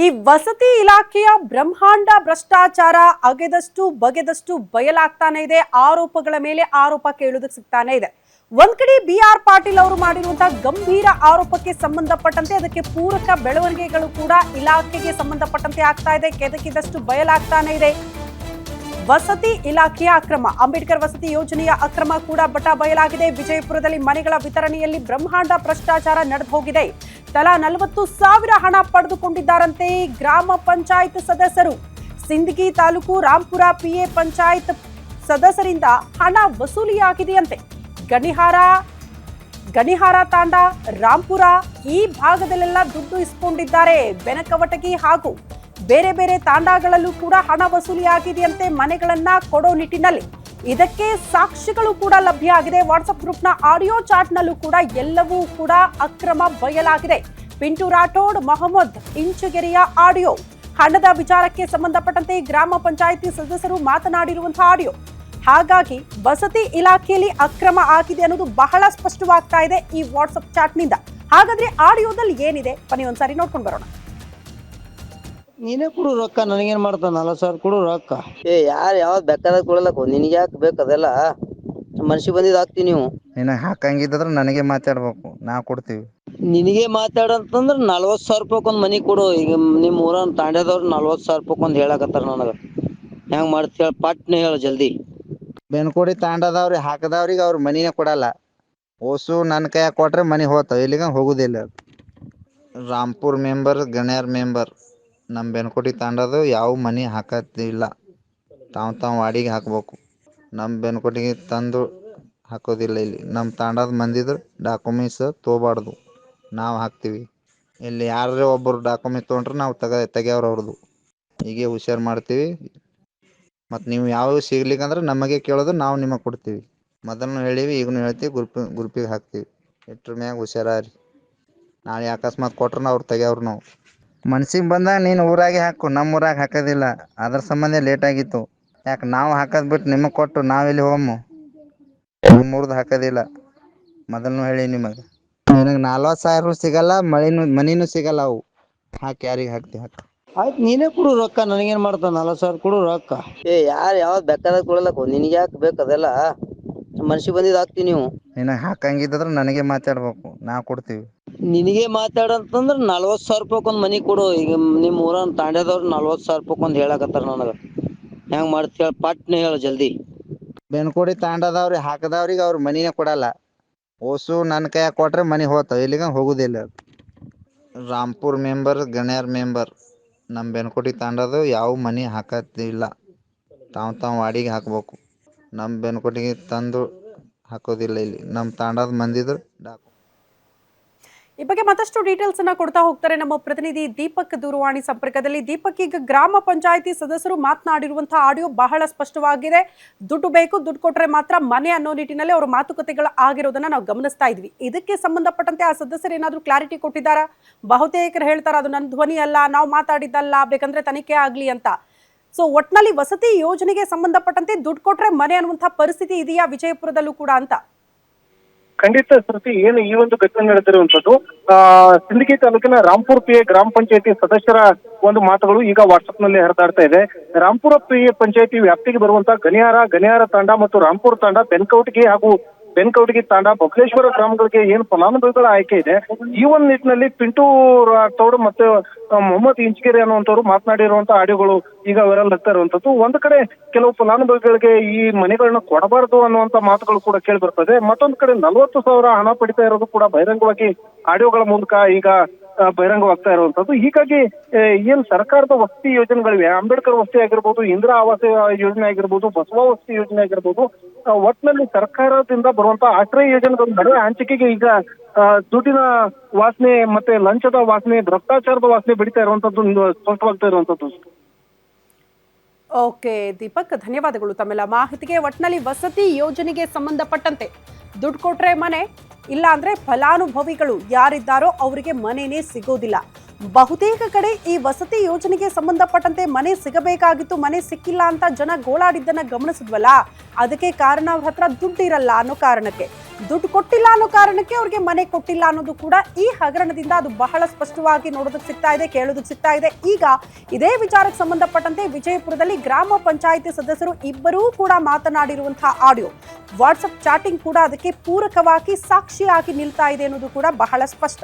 ಈ ವಸತಿ ಇಲಾಖೆಯ ಬ್ರಹ್ಮಾಂಡ ಭ್ರಷ್ಟಾಚಾರ ಅಗೆದಷ್ಟು ಬಗೆದಷ್ಟು ಬಯಲಾಗ್ತಾನೆ ಇದೆ. ಆರೋಪಗಳ ಮೇಲೆ ಆರೋಪ ಕೇಳುವುದಕ್ಕೆ ಸಿಗ್ತಾನೆ ಇದೆ. ಒಂದ್ ಕಡೆ BR ಪಾಟೀಲ್ ಅವರು ಮಾಡಿರುವಂತಹ ಗಂಭೀರ ಆರೋಪಕ್ಕೆ ಸಂಬಂಧಪಟ್ಟಂತೆ ಅದಕ್ಕೆ ಪೂರಕ ಬೆಳವಣಿಗೆಗಳು ಕೂಡ ಇಲಾಖೆಗೆ ಸಂಬಂಧಪಟ್ಟಂತೆ ಆಗ್ತಾ ಇದೆ. ಕೆದಕಿದಷ್ಟು ಬಯಲಾಗ್ತಾನೆ ಇದೆ. ವಸತಿ ಇಲಾಖೆಯ ಅಕ್ರಮ, ಅಂಬೇಡ್ಕರ್ ವಸತಿ ಯೋಜನೆಯ ಅಕ್ರಮ ಕೂಡ ಬಯಲಾಗಿದೆ. ವಿಜಯಪುರದಲ್ಲಿ ಮನೆಗಳ ವಿತರಣೆಯಲ್ಲಿ ಬ್ರಹ್ಮಾಂಡ ಭ್ರಷ್ಟಾಚಾರ ನಡೆದು ಹೋಗಿದೆ. ತಲಾ 40,000 ಹಣ ಪಡೆದುಕೊಂಡಿದ್ದಾರಂತೆ ಗ್ರಾಮ ಪಂಚಾಯತ್ ಸದಸ್ಯರು. ಸಿಂದಗಿ ತಾಲೂಕು ರಾಂಪುರ PA ಪಂಚಾಯತ್ ಸದಸ್ಯರಿಂದ ಹಣ ವಸೂಲಿಯಾಗಿದೆಯಂತೆ. ಗಣಿಹಾರ ತಾಂಡ, ರಾಂಪುರ ಈ ಭಾಗದಲ್ಲೆಲ್ಲ ದುಡ್ಡು ಇಸ್ಕೊಂಡಿದ್ದಾರೆ. ಬೆನಕವಟಗಿ ಹಾಗೂ ಬೇರೆ ಬೇರೆ ತಾಂಡಗಳಲ್ಲೂ ಕೂಡ ಹಣ ವಸೂಲಿಯಾಗಿದೆಯಂತೆ ಮನೆಗಳನ್ನ ಕೊಡೋ ನಿಟ್ಟಿನಲ್ಲಿ. ಇದಕ್ಕೆ ಸಾಕ್ಷಿಗಳು ಕೂಡ ಲಭ್ಯ ಆಗಿದೆ. ವಾಟ್ಸ್ಆಪ್ ಗ್ರೂಪ್ನ ಆಡಿಯೋ ಚಾಟ್ನಲ್ಲೂ ಕೂಡ ಎಲ್ಲವೂ ಕೂಡ ಅಕ್ರಮ ಬಯಲಾಗಿದೆ. ಪಿಂಟು ರಾಠೋಡ್, ಮೊಹಮ್ಮದ್ ಇಂಚುಗೆರೆಯ ಆಡಿಯೋ, ಹಣದ ವಿಚಾರಕ್ಕೆ ಸಂಬಂಧಪಟ್ಟಂತೆ ಗ್ರಾಮ ಪಂಚಾಯಿತಿ ಸದಸ್ಯರು ಮಾತನಾಡಿರುವಂತಹ ಆಡಿಯೋ. ಹಾಗಾಗಿ ವಸತಿ ಇಲಾಖೆಯಲ್ಲಿ ಅಕ್ರಮ ಆಗಿದೆ ಅನ್ನೋದು ಬಹಳ ಸ್ಪಷ್ಟವಾಗ್ತಾ ಇದೆ ಈ ವಾಟ್ಸ್ಆಪ್ ಚಾಟ್ನಿಂದ. ಹಾಗಾದ್ರೆ ಆಡಿಯೋದಲ್ಲಿ ಏನಿದೆ ಬನ್ನಿ ಒಂದ್ಸಾರಿ ನೋಡ್ಕೊಂಡು ಬರೋಣ. ನೀನೇ ಕೊಡು ರೊಕ್ಕ, ನನಗೇನ್ ಮಾಡ್ತಾನ? 40,000 ಕೊಡು ರೊಕ್ಕ. ಯಾರು ಯಾವ್ದು ಬೇಕಾದ ಕೊಡಲಕ್ಕ, ನಿನಗೆ ಯಾಕೆ ಬೇಕು? ಅದೆಲ್ಲ ಮನ್ಸಿಗೆ ಬಂದಿದ್ದು ಹಾಕ್ತೀವಿ. ನೀವು ನಿನಗೆ ಹಾಕಂಗಿದ್ರೆ ನನಗೆ ಮಾತಾಡ್ಬೇಕು, ನಾ ಕೊಡ್ತೀವಿ. ನಿನಗೆ ಮಾತಾಡಂತಂದ್ರ 40,000 ರೂಪಾಯಿ ಒಂದ್ ಮನಿ ಕೊಡು. ಈಗ ನಿಮ್ ಊರನ್ ತಾಂಡ್ಯದವ್ರು 40,000 ರೂಪಾಯಿ ಒಂದ್ ಹೇಳಕತ್ತಾರ ನನಗ. ಹೆಂಗ್ ಮಾಡ್ತೀಯ ಪಟ್ನೆ ಹೇಳ ಜಲ್ದಿ. ಬೆನ್ಕೋಡಿ ತಾಂಡದವ್ರಿ ಹಾಕದವ್ರಿಗೆ ಅವ್ರ ಮನಿನೇ ಕೊಡಲ್ಲ. ಓಸು ನನ್ನ ಕೈಯಾಗ ಕೊಟ್ರೆ ಮನಿ ಹೋತಾವ, ಇಲ್ಲಿಗ ಹೋಗುದಿಲ್ಲ. ರಾಂಪುರ್ ಮೆಂಬರ್, ಗಣ್ಯರ್ ಮೆಂಬರ್, ನಮ್ಮ ಬೆನ್ಕೋಟಿ ತಾಂಡದು ಯಾವ ಮನಿ ಹಾಕತ್ತಿಲ್ಲ. ತಾವು ವಾಡಿಗೆ ಹಾಕ್ಬೇಕು. ನಮ್ಮ ಬೆನ್ಕೋಟಿಗೆ ತಂದು ಹಾಕೋದಿಲ್ಲ. ಇಲ್ಲಿ ನಮ್ಮ ತಾಂಡದ ಮಂದಿದ್ರು ಡಾಕ್ಯುಮೆಂಟ್ಸ್ ತೊಗೊಬಾರ್ದು, ನಾವು ಹಾಕ್ತೀವಿ. ಇಲ್ಲಿ ಯಾರೇ ಒಬ್ಬರು ಡಾಕ್ಯುಮೆಂಟ್ಸ್ ತೊಗೊಂಡ್ರೆ ನಾವು ತೆಗಿಯೋರು ಅವ್ರದ್ದು. ಹೀಗೆ ಹುಷಾರು ಮಾಡ್ತೀವಿ. ಮತ್ತು ನೀವು ಯಾವ ಸಿಗ್ಲಿಕ್ಕಂದ್ರೆ ನಮಗೆ ಕೇಳೋದು, ನಾವು ನಿಮಗೆ ಕೊಡ್ತೀವಿ. ಮೊದಲು ಹೇಳೀವಿ, ಈಗಲೂ ಹೇಳ್ತೀವಿ. ಗ್ರೂಪಿಗೆ ಹಾಕ್ತೀವಿ. ಇಟ್ರ ಮ್ಯಾಗ ಹುಷಾರಿ. ನಾಳೆ ಅಕಸ್ಮಾತ್ ಕೊಟ್ರೆ ಅವ್ರು ತೆಗಿಯೋರು ನಾವು. ಮನ್ಸಿಗೆ ಬಂದಾಗ ನೀನು ಊರಾಗೆ ಹಾಕು, ನಮ್ಮ ಊರಾಗ ಹಾಕೋದಿಲ್ಲ. ಅದ್ರ ಸಂಬಂಧ ಲೇಟ್ ಆಗಿತ್ತು. ಯಾಕೆ ನಾವು ಹಾಕೋದು ಬಿಟ್ಟು ನಿಮಗೆ ಕೊಟ್ಟು ನಾವೆಲ್ಲಿ ಹೋಗಮ್ಮು? ನಿಮ್ಮೂರ್ದು ಹಾಕೋದಿಲ್ಲ. ಮೊದಲು ಹೇಳಿ ನಿಮಗೆ. ನಿನಗೆ 40,000 ಸಿಗಲ್ಲ, ಮನಿನೂ ಸಿಗಲ್ಲ. ಅವು ಹಾಕಿ ಯಾರಿಗೆ ಹಾಕ್ತಿ ಹಾಕಿ. ಆಯ್ತು, ನೀನೇ ಕೊಡು ರೊಕ್ಕ, ನನಗೇನ್ ಮಾಡ್ತಾನ? 40,000 ಕೊಡು ರೊಕ್ಕ. ಯಾರು ಯಾವ್ದು ಬೇಕಾದ ಕೊಡಲಕ್ಕ, ನಿನಗೆ ಯಾಕೆ ಬೇಕು? ಅದೆಲ್ಲ ಮನ್ಸಿಗೆ ಬಂದಿದ್ದು ಹಾಕ್ತೀವಿ. ನೀವು ನಿನಗೆ ಹಾಕಂಗಿದ್ರೆ ನನಗೆ ಮಾತಾಡ್ಬೇಕು, ನಾ ಕೊಡ್ತೀವಿ. ನಿನಗೆ ಮಾತಾಡಂತಂದ್ರ 40,000 ರೂಪಾಯಿ ಒಂದ್ ಮನಿ ಕೊಡು. ಈಗ ನಿಮ್ ಊರನ್ ತಾಂಡ್ಯದವ್ರು 40,000 ರೂಪಾಯಿ ಒಂದ್ ಹೇಳಕತ್ತಾರ ನನಗ. ಹೆಂಗ್ ಮಾಡ್ತೀಯ ಪಟ್ನೆ ಹೇಳ ಜಲ್ದಿ. ಬೆನ್ಕೋಡಿ ತಾಂಡದವ್ರಿ ಹಾಕದವ್ರಿಗೆ ಅವ್ರ ಮನಿನೇ ಕೊಡಲ್ಲ. ಓಸು ನನ್ನ ಕೈಯಾಗ ಕೊಟ್ರೆ ಮನಿ ಹೋತಾವ, ಇಲ್ಲಿಗ ಹೋಗುದಿಲ್ಲ. ರಾಂಪುರ್ ಮೆಂಬರ್, ಗಣ್ಯರ್ ಮೆಂಬರ್, ನಮ್ಮ ಬೆನ್ಕೋಟಿ ತಾಂಡದು ಯಾವ ಮನಿ ಹಾಕತ್ತಿಲ್ಲ. ತಾವು ವಾಡಿಗೆ ಹಾಕ್ಬೇಕು. ನಮ್ಮ ಬೆನ್ಕೋಟಿಗೆ ತಂದು ಹಾಕೋದಿಲ್ಲ. ಇಲ್ಲಿ ನಮ್ಮ ತಾಂಡದ ಮಂದಿದ್ರು ಈ ಬಗ್ಗೆ ಮತ್ತಷ್ಟು ಡೀಟೇಲ್ಸ್ ಅನ್ನ ಕೊಡ್ತಾ ಹೋಗ್ತಾರೆ ನಮ್ಮ ಪ್ರತಿನಿಧಿ ದೀಪಕ್ ದೂರವಾಣಿ ಸಂಪರ್ಕದಲ್ಲಿ. ದೀಪಕ್, ಈಗ ಗ್ರಾಮ ಪಂಚಾಯಿತಿ ಸದಸ್ಯರು ಮಾತನಾಡಿರುವಂತಹ ಆಡಿಯೋ ಬಹಳ ಸ್ಪಷ್ಟವಾಗಿದೆ. ದುಡ್ಡು ಬೇಕು, ದುಡ್ಡು ಕೊಟ್ರೆ ಮಾತ್ರ ಮನೆ ಅನ್ನೋ ನಿಟ್ಟಿನಲ್ಲಿ ಅವರ ಮಾತುಕತೆಗಳು ಆಗಿರೋದನ್ನ ನಾವು ಗಮನಿಸ್ತಾ ಇದ್ವಿ. ಇದಕ್ಕೆ ಸಂಬಂಧಪಟ್ಟಂತೆ ಆ ಸದಸ್ಯರು ಏನಾದ್ರೂ ಕ್ಲಾರಿಟಿ ಕೊಟ್ಟಿದ್ದಾರಾ? ಬಹುತೇಕರು ಹೇಳ್ತಾರೆ ಅದು ನನ್ನ ಧ್ವನಿ ಅಲ್ಲ, ನಾವು ಮಾತಾಡಿದ್ದಲ್ಲ, ಬೇಕಂದ್ರೆ ತನಿಖೆ ಆಗ್ಲಿ ಅಂತ. ಸೊ ಒಟ್ನಲ್ಲಿ ವಸತಿ ಯೋಜನೆಗೆ ಸಂಬಂಧಪಟ್ಟಂತೆ ದುಡ್ಡು ಕೊಟ್ರೆ ಮನೆ ಅನ್ನುವಂತಹ ಪರಿಸ್ಥಿತಿ ಇದೆಯಾ ವಿಜಯಪುರದಲ್ಲೂ ಕೂಡ ಅಂತ? ಖಂಡಿತ ಶ್ರುತಿ, ಏನು ಈ ಒಂದು ಘಟನೆ ನಡೆದಿರುವಂತದ್ದು ಸಿಂದಗಿ ತಾಲೂಕಿನ ರಾಂಪುರ PA ಗ್ರಾಮ ಪಂಚಾಯತಿ ಸದಸ್ಯರ ಒಂದು ಮಾತುಗಳು ಈಗ ವಾಟ್ಸ್ಆಪ್ ನಲ್ಲಿ ಹರಿದಾಡ್ತಾ ಇದೆ. ರಾಂಪುರ PA ಪಂಚಾಯತಿ ವ್ಯಾಪ್ತಿಗೆ ಬರುವಂತಹ ಗಣಿಯಾರ ತಾಂಡ ಮತ್ತು ರಾಂಪುರ ತಾಂಡ, ಬೆನ್ಕೌಟಗಿ ತಾಂಡ, ಬಬಲೇಶ್ವರ ಗ್ರಾಮಗಳಿಗೆ ಏನು ಫಲಾನುಭವಿಗಳ ಆಯ್ಕೆ ಇದೆ, ಈ ಒಂದು ನಿಟ್ಟಿನಲ್ಲಿ ಪಿಂಟು ರಾಠೋಡ್ ಮತ್ತು ಮೊಹಮ್ಮದ್ ಇಂಚುಗೆರೆ ಅನ್ನುವಂಥವ್ರು ಮಾತನಾಡಿರುವಂತಹ ಆಡಿಯೋಗಳು ಈಗ ವೈರಲ್ ಆಗ್ತಾ ಇರುವಂತದ್ದು. ಒಂದು ಕಡೆ ಕೆಲವು ಫಲಾನುಭವಿಗಳಿಗೆ ಈ ಮನೆಗಳನ್ನ ಕೊಡಬಾರದು ಅನ್ನುವಂತ ಮಾತುಗಳು ಕೂಡ ಕೇಳಿ ಬರ್ತದೆ. ಮತ್ತೊಂದು ಕಡೆ 40,000 ಹಣ ಪಡಿತಾ ಇರೋದು ಕೂಡ ಬಹಿರಂಗವಾಗಿ ಆಡಿಯೋಗಳ ಮೂಲಕ ಈಗ ಬಹಿರಂಗವಾಗ್ತಾ ಇರುವಂತದ್ದು. ಹೀಗಾಗಿ ಏನ್ ಸರ್ಕಾರದ ವಸತಿ ಯೋಜನೆಗಳಿವೆ, ಅಂಬೇಡ್ಕರ್ ವಸತಿ ಆಗಿರ್ಬೋದು, ಇಂದಿರಾ ಆವಾಸ ಯೋಜನೆ ಆಗಿರ್ಬೋದು, ಬಸವ ವಸತಿ ಯೋಜನೆ ಆಗಿರ್ಬೋದು, ಒಟ್ಟಿನಲ್ಲಿ ಸರ್ಕಾರದಿಂದ ಬರುವಂತಹ ಆಶ್ರಯ ಯೋಜನೆಗಳ ನಡುವೆ ಹಂಚಿಕೆಗೆ ಈಗ ದುಡ್ಡಿನ ವಾಸನೆ ಮತ್ತೆ ಲಂಚದ ವಾಸನೆ, ಭ್ರಷ್ಟಾಚಾರದ ವಾಸನೆ ಬಿಡ್ತಾ ಇರುವಂತದ್ದು ಸ್ಪಷ್ಟವಾಗ್ತಾ ಇರುವಂತದ್ದು. ಓಕೆ ದೀಪಕ್, ಧನ್ಯವಾದಗಳು ತಮ್ಮೆಲ್ಲ ಮಾಹಿತಿಗೆ. ಒಟ್ನಲ್ಲಿ ವಸತಿ ಯೋಜನೆಗೆ ಸಂಬಂಧಪಟ್ಟಂತೆ ದುಡ್ಡು ಕೊಟ್ರೆ ಮನೆ, ಇಲ್ಲ ಅಂದ್ರೆ ಫಲಾನುಭವಿಗಳು ಯಾರಿದ್ದಾರೋ ಅವರಿಗೆ ಮನೆನೇ ಸಿಗೋದಿಲ್ಲ. ಬಹುತೇಕ ಕಡೆ ಈ ವಸತಿ ಯೋಜನೆಗೆ ಸಂಬಂಧಪಟ್ಟಂತೆ ಮನೆ ಸಿಗಬೇಕಾಗಿತ್ತು, ಮನೆ ಸಿಕ್ಕಿಲ್ಲ ಅಂತ ಜನ ಗೋಳಾಡಿದ್ದನ್ನ ಗಮನಿಸಿದ್ವಲ್ಲ. ಅದಕ್ಕೆ ಕಾರಣ ಅವ್ರ ಹತ್ರ ದುಡ್ಡಿರಲ್ಲ ಅನ್ನೋ ಕಾರಣಕ್ಕೆ. ದುಡ್ಡು ಕೊಟ್ಟಿಲ್ಲ ಅನ್ನೋ ಕಾರಣಕ್ಕೆ ಅವ್ರಿಗೆ ಮನೆ ಕೊಟ್ಟಿಲ್ಲ ಅನ್ನೋದು ಕೂಡ ಈ ಹಗರಣದಿಂದ ಅದು ಬಹಳ ಸ್ಪಷ್ಟವಾಗಿ ನೋಡೋದಕ್ಕೆ ಸಿಗ್ತಾ ಇದೆ, ಕೇಳೋದಕ್ಕೆ ಸಿಗ್ತಾ ಇದೆ. ಈಗ ಇದೇ ವಿಚಾರಕ್ಕೆ ಸಂಬಂಧಪಟ್ಟಂತೆ ವಿಜಯಪುರದಲ್ಲಿ ಗ್ರಾಮ ಪಂಚಾಯಿತಿ ಸದಸ್ಯರು ಇಬ್ಬರೂ ಕೂಡ ಮಾತನಾಡಿರುವಂತಹ ಆಡಿಯೋ, ವಾಟ್ಸಪ್ ಚಾಟಿಂಗ್ ಕೂಡ ಅದಕ್ಕೆ ಪೂರಕವಾಗಿ ಸಾಕ್ಷಿಯಾಗಿ ನಿಲ್ತಾ ಇದೆ ಅನ್ನೋದು ಕೂಡ ಬಹಳ ಸ್ಪಷ್ಟ.